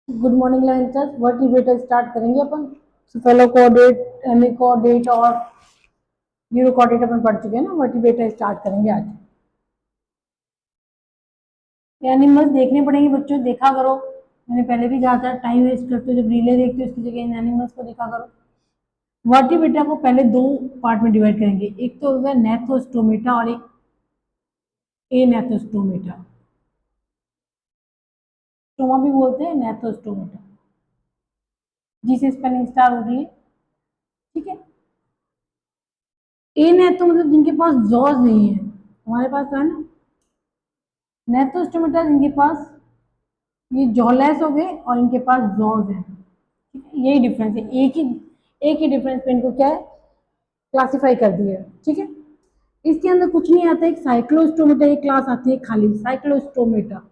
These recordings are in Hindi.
Good morning learners. Vertebrata start करेंगे अपन। सेफेलोकॉर्डेट, हेमिकॉर्डेट और यूरोकॉर्डेट अपन पढ़ चुके हैं ना। वर्टिब्रेटर स्टार्ट करेंगे आज। एनिमल्स देखने पड़ेंगे बच्चों, देखा करो। मैंने पहले भी कहा था टाइम वेस्ट करते हो जब रीले देखते हो, उसकी जगह इन एनिमल्स को देखा करो। वर्टिब्रेटा को पहले दो पार्ट में डिवाइड करेंगे, एक तो होगा नेथोस्टोमेटा और एक एनेथोस्टोमेटा। स्टोमा भी बोलते हैं, नेथोस्टोमेटा जिसे स्पेलिंग स्टार हो रही है, ठीक है। एनेथो मतलब जिनके पास जॉज नहीं है, हमारे पास तो है ना। नेथोस्टोमेटा जिनके पास ये जॉलेस हो गए और इनके पास जॉज है, ठीक है। यही डिफरेंस है, एक ही डिफरेंस पे इनको क्या है, क्लासिफाई कर दिया है, ठीक है। इसके अंदर कुछ नहीं आता। एक साइक्लोस्टोमेटा एक क्लास आती है खाली, साइक्लोस्टोमेटा।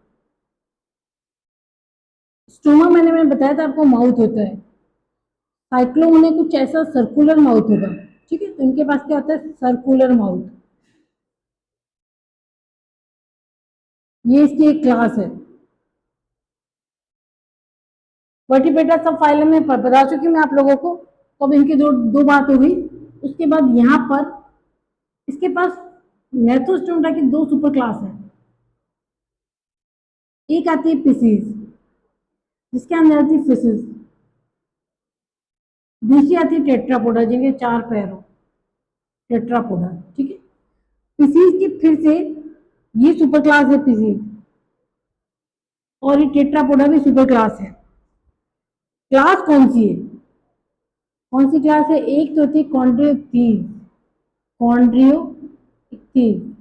स्टोमा मैंने बताया था आपको, माउथ होता है। साइक्लो होने कुछ ऐसा सर्कुलर माउथ होगा, ठीक है। तो इनके पास क्या होता है, सर्कुलर माउथ। ये इसकी एक क्लास है। वर्टिब्रेटा सब फाइलम में बता चुकी मैं आप लोगों को। तो अब इनकी दो दो बात हो गई। उसके बाद यहाँ पर इसके पास नेथोस्टोमेटा की दो सुपर क्लास है। एक आती है पिसीज, जिसके अंदर आती है फिसिस। दूसरी आती है टेट्रापोडा, जिनके चार पैर हो, टेट्रापोडा, ठीक है। पिसीज की फिर से ये सुपर क्लास है पिसीज, और ये टेट्रापोडा भी सुपर क्लास है। क्लास कौन सी है, कौन सी क्लास है? एक तो होती है कॉन्ड्रियोइक्थीज, कॉन्ड्रियोइक्थीज।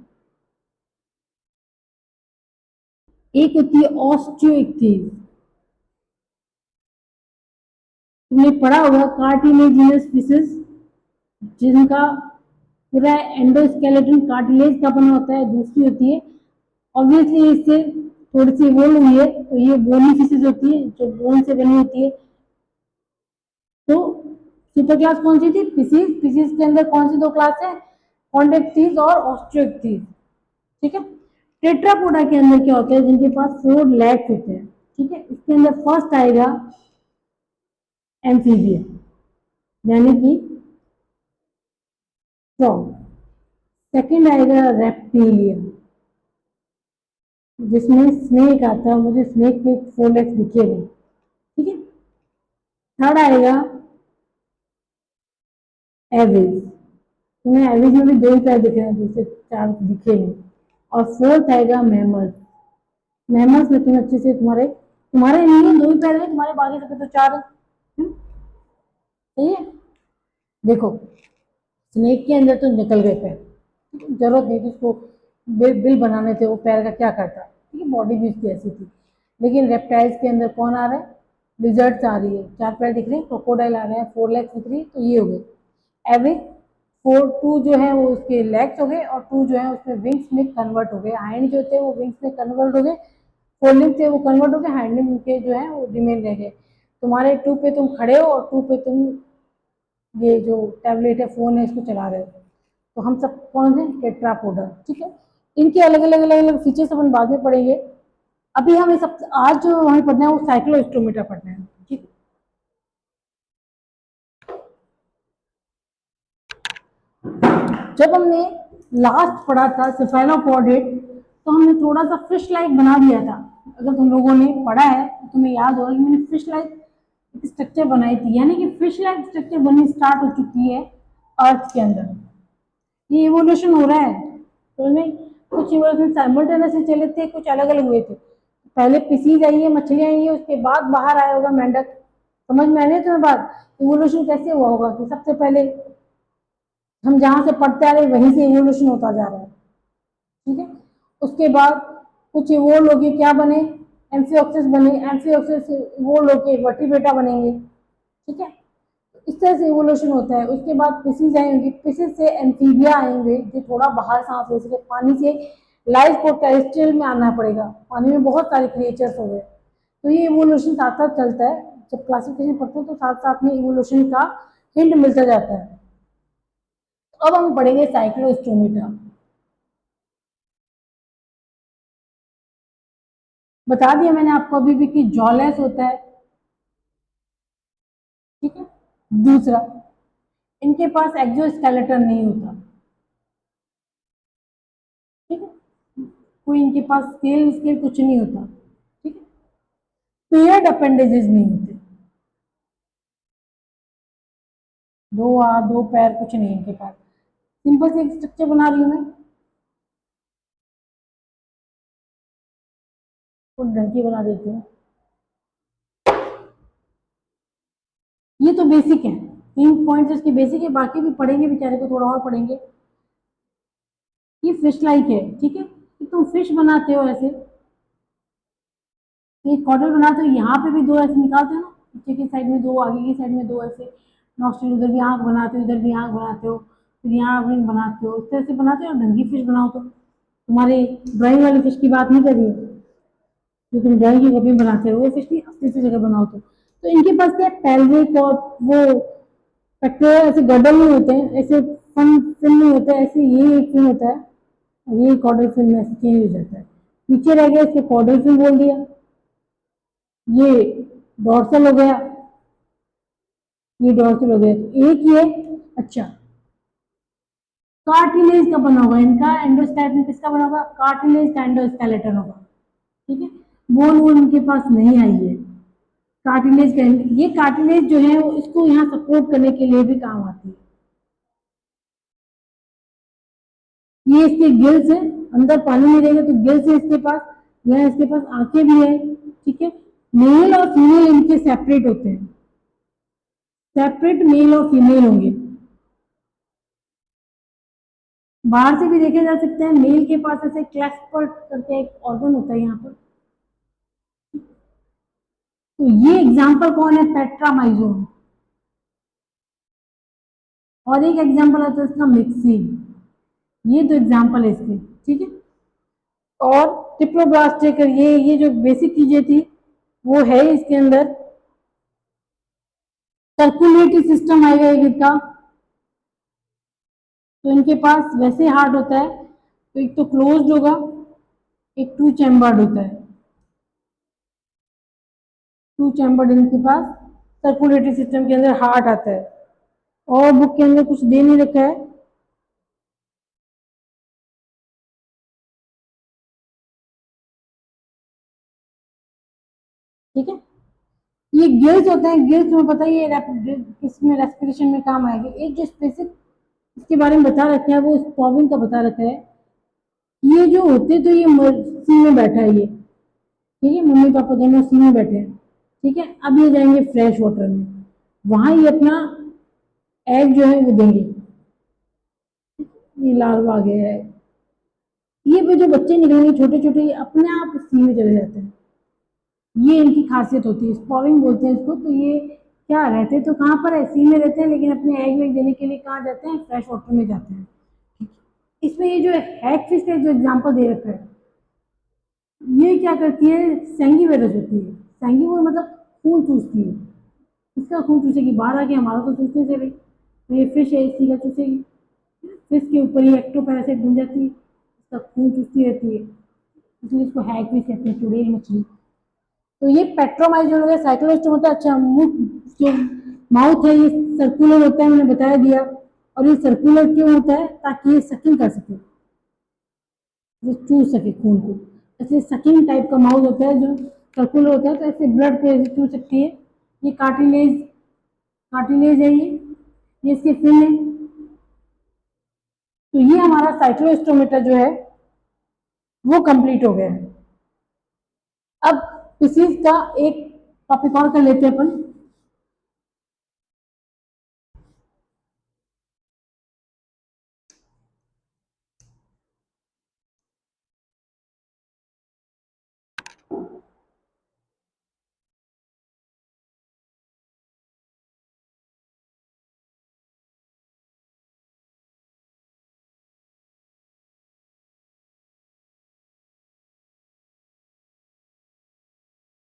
एक होती है ऑस्टियोइक्थीज। तुमने पढ़ा होगा कार्टिलेजिनस फिशेस, जिनका पूरा एंडोस्केलेटन कार्टिलेज का बना होता है। दूसरी होती है, ऑब्वियसली इससे थोड़ी सी इवोल्व हुई है, तो ये बोनी फिशेस होती है जो बोन से बनी होती है। तो सुपर क्लास कौन सी थी, फिशेस। फिशेस के अंदर कौन सी दो क्लास है, कॉन्डेक्टीज और ऑस्ट्रियोइक्थीज, ठीक है। टेट्रापोडा के अंदर क्या होता है, जिनके पास 4 लेग्स होते हैं, ठीक है। इसके अंदर फर्स्ट आएगा एम्फीबियन, यानी कि फ्रॉग। सेकंड आएगा रेप्टिलियन, जिसमें स्नेक आता है। मुझे स्नेक के 4 लेग्स दिखे नहीं, ठीक है। थर्ड आएगा एविज, तुम्हें एविज में भी 2 ही पैर दिख रहे हैं, दूसरे 4 दिखे नहीं। और फोर्थ आएगा मैमल्स। मैमल्स में तुम अच्छे से, तुम्हारे तुम्हारे नहीं है 2 ही पैर है, तुम्हारे बाकी सबके तो 4 है, सही है। देखो, स्नेक के अंदर तो निकल गए पैर, जरूरत नहीं थी उसको बिल बनाने थे, वो पैर का क्या करता, ठीक है। बॉडी भी उसकी ऐसी थी। लेकिन रेप्टाइल्स के अंदर कौन आ रहा है, लिजर्ड्स आ रही है, 4 पैर दिख रहे हैं। क्रोकोडाइल आ रहे हैं, 4 लेग्स दिख रही है। तो ये हो गए एवरेज। 2 जो है वो उसके लेग्स हो गए, और 2 जो है उसमें विंग्स में कन्वर्ट हो गए। हाइंड जो थे वो विंग्स में कन्वर्ट हो गए, फोल्डिंग थे वो कन्वर्ट हो गए, हाइंड के जो है वो रिमेन रह गए। तुम्हारे 2 पे तुम खड़े हो और 2 पे तुम ये जो टैबलेट है, फोन है, इसको चला रहे हो। तो हम सब कौन से, टेट्रापोडा, ठीक है। इनके अलग अलग फीचर्स अपन बाद में पढ़ेंगे। अभी हमें सब आज जो हमें पढ़ना है वो साइक्लोस्टोमेटा पढ़ना है, ठीक। जब हमने लास्ट पढ़ा था सेफेलोपॉडेट, तो हमने थोड़ा सा फिश लाइक बना दिया था। अगर तुम लोगों ने पढ़ा है तो तुम्हें याद होगा कि मैंने फिश लाइक स्ट्रक्चर बनाई थी, यानी कि फिश लाइक स्ट्रक्चर बननी स्टार्ट हो चुकी है अर्थ के अंदर। ये इवोल्यूशन हो रहा है, तो इनमें कुछ इवोल्यूशन साइमल्टेनियसली चले थे, कुछ अलग अलग हुए थे। पहले पिसीज आई है, मछलियां आई है, उसके बाद बाहर आया होगा मेंढक। समझ में आ रही है तुम्हें बात, इवोल्यूशन कैसे हुआ होगा कि सबसे पहले हम जहां से पढ़ते आ रहे वहीं से इवोल्यूशन होता जा रहा है, ठीक है। उसके बाद कुछ इवोल्व हो गए, क्या बने, एम्फियोक्सिस बने। एम्फियोक्सिस इवोल्व होके वर्टिब्रेटा बनेंगे, ठीक है। इस तरह से इवोल्यूशन होता है। उसके बाद पिसीज आएंगे, पिसीज से एम्फीबिया आएंगे, जो थोड़ा बाहर सांस ले सके पानी से। लाइफ को टेरेस्ट्रियल में आना पड़ेगा, पानी में बहुत सारे क्रिएचर्स हो गए। तो ये इवोल्यूशन साथ साथ चलता है। जब क्लासिफिकेशन पढ़ते हैं तो साथ साथ में इवोल्यूशन का हिंट मिलता जाता है। अब हम पढ़ेंगे साइक्लोस्टोमेटा। बता दिया मैंने आपको अभी भी कि जॉलेस होता है, दूसरा, इनके पास एक्सोस्केलेटन नहीं होता, ठीक है, कोई इनके पास स्केल स्केल कुछ नहीं होता, ठीक है, पेयर्ड अपेंडेजेस नहीं होते, दो हाथ दो पैर कुछ नहीं इनके पास। सिंपल से एक स्ट्रक्चर बना रही हूँ मैं, तो ढंग की बना देती हूँ। ये तो बेसिक है, 3 पॉइंट्स इसके बेसिक है, बाकी भी पढ़ेंगे, बेचारे को थोड़ा और पढ़ेंगे। ये फिश लाइक है, ठीक है, कि तुम फिश बनाते हो ऐसे, एक कॉर्डल बनाते हो, यहाँ पे भी दो ऐसे निकालते हो ना, पीछे की साइड में दो, आगे की साइड में दो, ऐसे नॉस्ट्रिल, उधर भी आँख बनाते हो, इधर भी आँख बनाते हो, फिर यहाँ विंग बनाते हो, इस तरह से बनाते हो। ढंगी फिश बनाओ तो तुम्हारी ड्राइंग वाली फिश की बात नहीं कर रही हूँ, जो तुम ड्राइंग की कॉपी में बनाते हो, वो फिश की असली सी जगह बनाओ तो इनके पास क्या पेल्विक और वो पेट्रोल ऐसे गडल नहीं होते हैं, ऐसे फन फिन नहीं होता है, ऐसे ये एक फिन होता है, ये कॉर्डल फिन में ऐसे चेंज हो जाता है, पीछे रह गया, इसके कॉर्डल फिन बोल दिया, ये डॉर्सल हो गया, ये डॉर्सल हो गया, तो एक ये। अच्छा, कार्टिलेज का बना होगा इनका, एंडोस्केलेटन किसका बना होगा, कार्टिलेज का एंडोस्केलेटन होगा, ठीक है, बोन वोन इनके पास नहीं आई है, कार्टिलेज का, ये कार्टिलेज जो है वो इसको यहाँ सपोर्ट करने के लिए भी काम आती है। ये इसके गिल्स है, अंदर पानी में रहेगा तो गिल्स है इसके पास, यहाँ इसके पास आंखें भी है, ठीक है, मेल और फीमेल इनके सेपरेट होते हैं, सेपरेट मेल और फीमेल होंगे। बाहर से भी देखे जा सकते हैं, मेल के पास ऐसे क्लैस्पर्ट करके एक ऑर्गन होता है यहाँ पर। तो ये एग्जाम्पल कौन है, पेट्रामाइजोन, और एक एग्जाम्पल आता है इसका मिक्सिन, ये दो एग्जाम्पल है इसके, ठीक है। और ट्रिप्लोब्लास्ट ये जो बेसिक चीजें थी वो है इसके अंदर, सर्कुलेटरी सिस्टम आएगा एक इनका, तो इनके पास वैसे हार्ट होता है, तो एक तो क्लोज्ड होगा, एक टू चैम्बर्ड होता है, टू चैम्बर्ड इनके पास सर्कुलेटरी सिस्टम के अंदर हार्ट आता है। और बुक के अंदर कुछ दे नहीं रखा है, ठीक है। ये गिल्स होते हैं, गिल्स में पता ही है किसमें रेस्पिरेशन में काम आएगी। एक जो स्पेसिफिक इसके बारे में बता रखा है वो स्पॉविंग का बता रखा है, ये जो होते तो ये सी में बैठा है ये, ठीक है, मम्मी पापा दोनों सी में बैठे हैं, ठीक है। अब ये जाएंगे फ्रेश वाटर में, वहां ये अपना एग जो है वो देंगे, ये लार्वा आ गया है, ये भी जो बच्चे निकलेंगे छोटे छोटे अपने आप सी में चले जाते हैं, ये इनकी खासियत होती है, स्पॉविंग बोलते हैं इसको। तो ये क्या रहते तो कहाँ पर है, सी में रहते हैं, लेकिन अपने एग वेग देने के लिए कहाँ जाते हैं, फ्रेश वाटर में जाते हैं। इसमें ये जो हैग फिश का जो एग्जाम्पल दे रखा है, ये क्या करती है, सैंगिवेरस होती है, सैंगिवोर मतलब खून चूसती है, इसका खून चूसेगी, बाहर आके हमारा तो चूसने से रही, तो ये फिश है इसी का चूसेगी, फिश के ऊपर ये एक्टोपैरासाइट बन जाती है, इसका खून चूसती रहती है, इसलिए इसको हैग फिश कहते हैं, चुड़ैल मछली। तो ये पेट्रोमाइजोन हो गया, साइक्लोस्टोम होता है। अच्छा, मुख जो माउथ है ये सर्कुलर होता है, मैंने बता दिया, और ये सर्कुलर क्यों होता है, ताकि ये सकिंग कर सके, ये चूस सके खून को, ऐसे सकिंग टाइप का माउथ होता है जो सर्कुलर होता है, तो ऐसे ब्लड को ऐसे चूस सकती है। ये कार्टिलेज, कार्टिलेज है ये इसके फिन है। तो ये हमारा साइक्लोस्टोमेटा जो है वो कंप्लीट हो गया है। अब स्पीसीज का एक टॉपिक और कर लेते हैं अपन,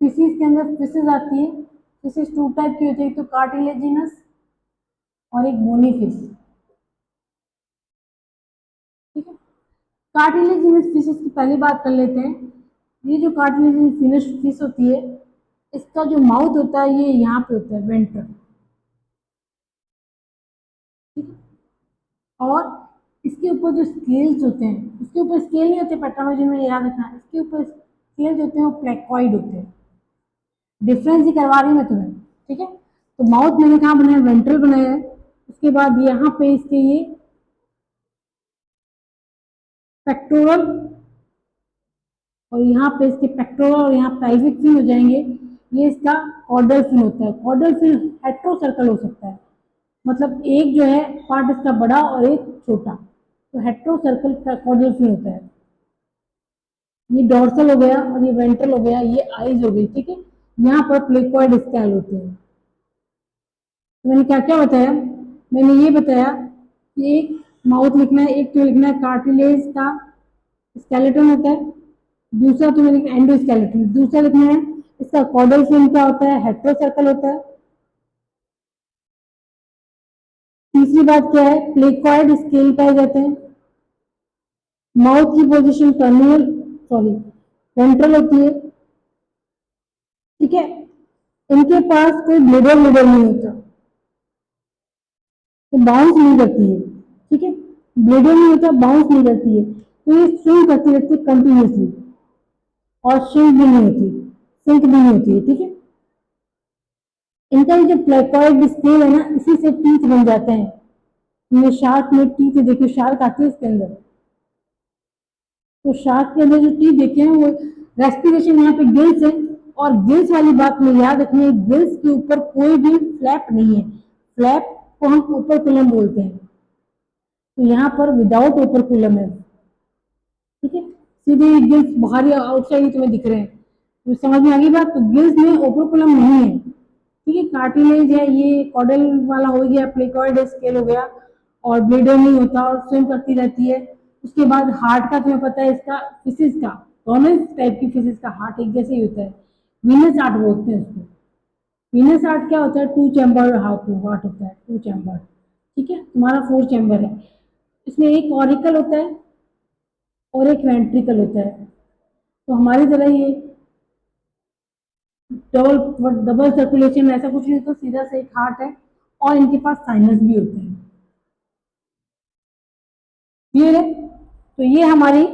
फिशेज के अंदर फिशेज आती है, फिशेज टू टाइप की होती है, एक तो कार्टिलेजिनस और एक बोनी फिश, ठीक है। कार्टिलेजिनस फिशेज की पहली बात कर लेते हैं। ये जो कार्टिलेजिनस फिश होती है, इसका जो माउथ होता है ये यहाँ पे होता है, वेंट्रल, और इसके ऊपर जो स्केल्स होते हैं, इसके ऊपर स्केल नहीं होते पेट्रोलॉजी में, याद रखना, इसके ऊपर स्केल्स होते हैं वो प्लेकॉइड होते हैं। डिफरेंस ही करवा रही हूँ मैं तुम्हें, ठीक है। तो माउथ मैंने कहाँ बनाया, वेंट्रल बनाया है। उसके बाद यहाँ पे इसके ये पेक्टोरल, और यहाँ पे इसके पेक्टोरल और यहाँ पेल्विक फिन हो जाएंगे। ये इसका कॉर्डल फिन होता है। कॉर्डल फिन हेट्रो सर्कल हो सकता है, मतलब एक जो है पार्ट इसका बड़ा और एक छोटा, तो हेट्रो सर्कल कॉर्डल फिन होता है। ये डोर्सल हो गया और ये वेंट्रल हो गया, ये आईज हो गई, ठीक है। यहाँ पर प्लेकोइड स्केल होते हैं। तो मैंने क्या क्या बताया, मैंने ये बताया कि एक माउथ लिखना है, एक तो लिखना है कार्टिलेज का स्केलेटन होता है, दूसरा तो मैंने एंडोस्केलेटन, दूसरा लिखना है इसका कॉर्डल फिन क्या होता है, हेट्रो सर्कल होता है। तीसरी बात क्या है, प्लेकॉइड स्केल पाए जाते हैं। माउथ की पोजीशन टर्मिनल, सॉरी वेंट्रल होती है, ठीक है। इनके पास कोई ब्लेडर ब्लेडर नहीं होता, तो बाउंस नहीं करती है, ठीक है। ब्लेडर नहीं होता, बाउंस नहीं करती है, तो ये स्विंग करती रहती है कंटिन्यूसली, और सिंक भी नहीं होती, सिंक भी नहीं होती है, ठीक है। इनका ये जो प्लेकॉइड स्केल है ना, इसी से टीथ बन जाते हैं। ये शार्क में टीथ देखिए, शार्क आती है इसके अंदर, तो शार्क के अंदर जो टीथ देखे हैं वो रेस्पिरेशन, यहाँ पे गिल्स है, और गिल्स वाली बात में याद रखनी है, गिल्स के ऊपर कोई भी फ्लैप नहीं है। फ्लैप को हम ओपरकुलम बोलते हैं, तो यहाँ पर विदाउट ओपरकुलम है, ठीक है। सीधे गिल्स बाहर या आउटसाइड ही तुम्हें दिख रहे हैं, तो समझ में आ गई बात। तो गिल्स में ओपरकुलम नहीं है, ठीक है। कार्टिलेज है, ये कॉडल वाला हो गया, प्लेकॉइड स्केल हो गया, और ब्लेडर नहीं होता और स्विम करती रहती है। उसके बाद हार्ट का तुम्हें पता है, इसका फिसिस का, दोनों टाइप की फिसिस का हार्ट एक जैसे ही होता है, वीनस हार्ट बोलते हैं उसको। वीनस हार्ट क्या होता है, टू चैम्बर हार्ट होता है, टू चैम्बर, ठीक है। तुम्हारा फोर चैम्बर है, इसमें एक ऑरिकल होता है और एक वेंट्रिकल होता है। तो हमारी तरह ये डबल डबल सर्कुलेशन ऐसा कुछ नहीं होता, सीधा से एक हार्ट है, और इनके पास साइनस भी होते हैं, क्लियर है। तो ये हमारी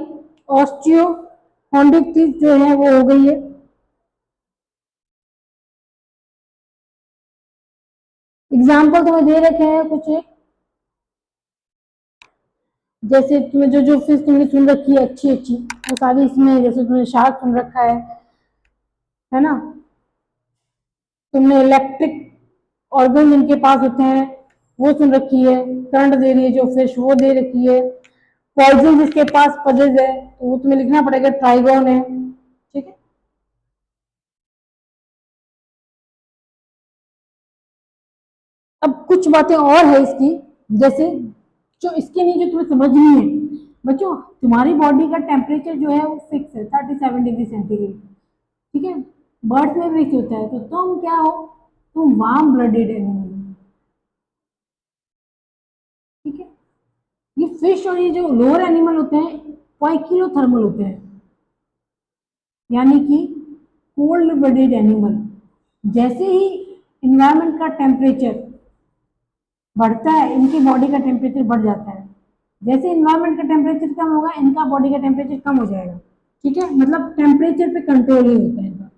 ऑस्टियोकॉन्ड्रिक्टिस जो है वो हो गई है। एग्जाम्पल तुम्हें दे रखे हैं कुछ एक, जैसे तुम्हें जो जो फिश तुमने सुन रखी है अच्छी अच्छी, वो सारी इसमें, जैसे तुमने शार्क सुन रखा है ना। तुमने इलेक्ट्रिक ऑर्गन जिनके पास होते हैं वो सुन रखी है, करंट दे रही है जो फिश वो दे रखी है। पॉइजन जिसके पास पजेज है तो वो तुम्हें लिखना पड़ेगा, ट्राइगोन है, ठीक है। अब कुछ बातें और है इसकी, जैसे जो इसके लिए जो तुम्हें समझनी है बच्चों, तुम्हारी बॉडी का टेम्परेचर जो है वो फिक्स है 37 डिग्री सेंटीग्रेड, ठीक है। बर्थ में फिक्स होता है, तो तुम क्या हो, तुम वार्म ब्लडेड एनिमल, ठीक है। ये फिश और ये जो लोअर एनिमल होते हैं पाइकिलोथर्मल होते हैं, यानी कि कोल्ड ब्लडेड एनिमल। जैसे ही इन्वायरमेंट का टेम्परेचर बढ़ता है, इनकी बॉडी का टेम्परेचर बढ़ जाता है। जैसे इन्वायरमेंट का टेम्परेचर कम होगा, इनका बॉडी का टेम्परेचर कम हो जाएगा, ठीक है। मतलब टेम्परेचर पे कंट्रोल ही होता है इनका,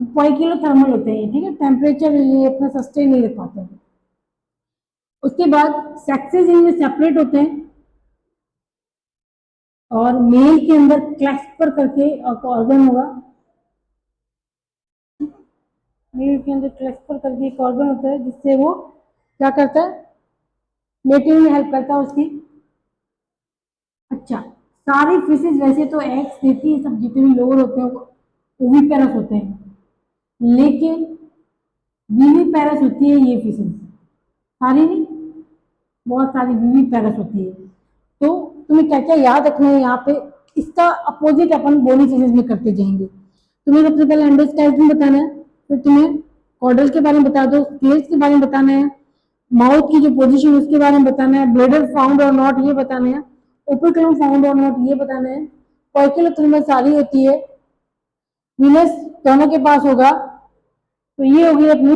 5 किलो थर्मल होते हैं, ठीक है। टेम्परेचर ये अपना सस्टेन नहीं रख पाते हैं। उसके बाद सेक्सेस इनमें सेपरेट होते हैं, और मेल के अंदर क्लैस्पर करके ऑर्गन होगा, मेल के अंदर क्लैस्पर करके एक ऑर्गन होता है, जिससे वो क्या करता है, मेटिंग में हेल्प करता है उसकी। अच्छा, सारी फिशेज वैसे तो एग्स देती है, सब जितने भी लोअर होते हैं वो ओविपेरस होते हैं, लेकिन विविपेरस होती है ये फिशेज, सारी नहीं, बहुत सारी विविपेरस होती है। तो तुम्हें क्या क्या याद रखना है यहाँ पे, इसका अपोजिट अपन बोनी फिशेज में करते जाएंगे। तुम्हें सबसे पहले एंडोस्केलेटन बताना है, फिर तुम्हें कॉर्डल के बारे में बता दो, स्केल्स के बारे में बताना है, माउथ की जो पोजीशन उसके बारे में बताना है, ब्लेडर फाउंड और नॉट ये बताना है, ओपिकुलम फाउंड और नॉट ये बताना है, पोइकिलोथर्मल में सारी होती है, वीनस दोनों के पास होगा। तो ये होगी अपनी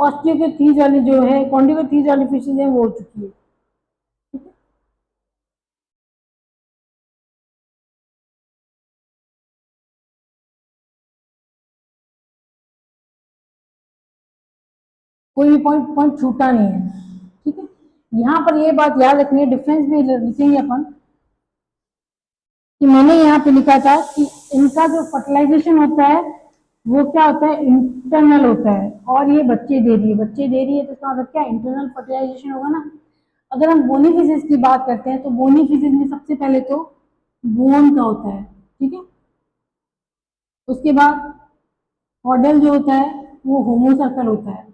ऑस्टियोकेथीज वाली जो है, कॉन्डिकोथीज वाली फिशेज है वो हो चुकी है। कोई भी पॉइंट पॉइंट छूटा नहीं है, ठीक है। यहाँ पर ये बात याद रखनी है, डिफरेंस भी लिखेंगे अपन कि मैंने यहाँ पे लिखा था कि इनका जो फर्टिलाइजेशन होता है वो क्या होता है, इंटरनल होता है, और ये बच्चे दे रही है, बच्चे दे रही है तो इसका मतलब क्या, इंटरनल फर्टिलाइजेशन होगा ना। अगर हम बोनी फिशेज की बात करते हैं तो बोनी फिशेज में सबसे पहले तो बोन का होता है, ठीक है। उसके बाद कॉर्डल जो होता है वो होमोसर्कल होता है।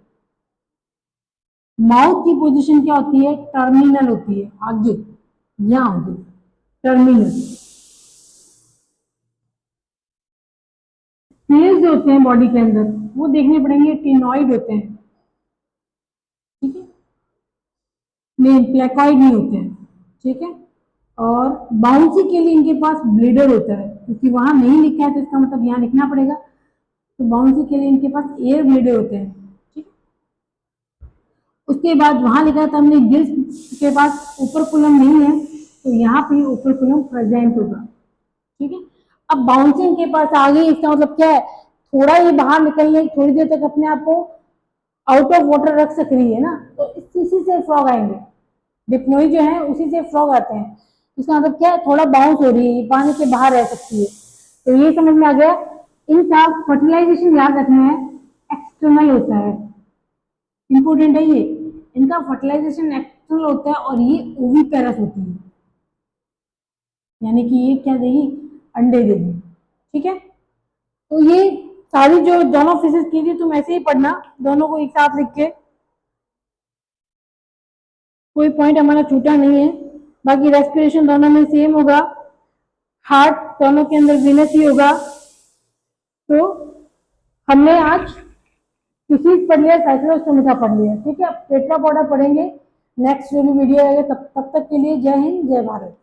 माउथ की पोजीशन क्या होती है, टर्मिनल होती है, आगे यहाँ होगी टर्मिनल। स्नेल्स जो होते हैं बॉडी के अंदर वो देखने पड़ेंगे, टिनॉइड होते हैं, ठीक है, नहीं प्लेकॉइड नहीं होते हैं, ठीक है। और बाउंसी के लिए इनके पास ब्लीडर होता है, क्योंकि वहां नहीं लिखा है तो इसका मतलब यहाँ लिखना पड़ेगा। तो बाउंसी के लिए इनके पास एयर ब्लीडर होते हैं, ठीक है। उसके बाद वहां लिखा था हमने गिल्स के पास ओपर्कुलम नहीं है, तो यहाँ पे ओपर्कुलम प्रेजेंट होगा, ठीक है। अब बाउंसिंग के पास आ गई, इसका मतलब क्या है, थोड़ा ही बाहर निकलने, थोड़ी देर तक अपने आप को आउट ऑफ वाटर रख सक रही है ना, तो इसी से फ्रॉग आएंगे। डिप्लोई जो है उसी से फ्रॉग आते हैं। इसका मतलब क्या है, थोड़ा बाउंस हो रही है, पानी के बाहर रह सकती है। तो ये समझ में आ गया। इनका फर्टिलाइजेशन याद रखना है, एक्सटर्नल होता है, इंपोर्टेंट है ये। इनका फर्टिलाइजेशन एक्सटर्नल होता है और ये ओवीपेरस होती है, यानी कि ये क्या देगी, अंडे देगी, ठीक है। तो ये सारी जो दोनों फिशेज की थी तुम ऐसे ही पढ़ना, दोनों को एक साथ लिख के, कोई पॉइंट हमारा छूटा नहीं है। बाकी रेस्पिरेशन दोनों में सेम होगा, हार्ट दोनों के अंदर वीनस ही होगा। तो हमने आज फिशेज पढ़ लिया, साइक्लोस्टोमिका पढ़ लिया, ठीक है। अब टेट्रापोडा पढ़ेंगे नेक्स्ट जो भी वीडियो आएगा, तब तक के लिए जय हिंद जय भारत।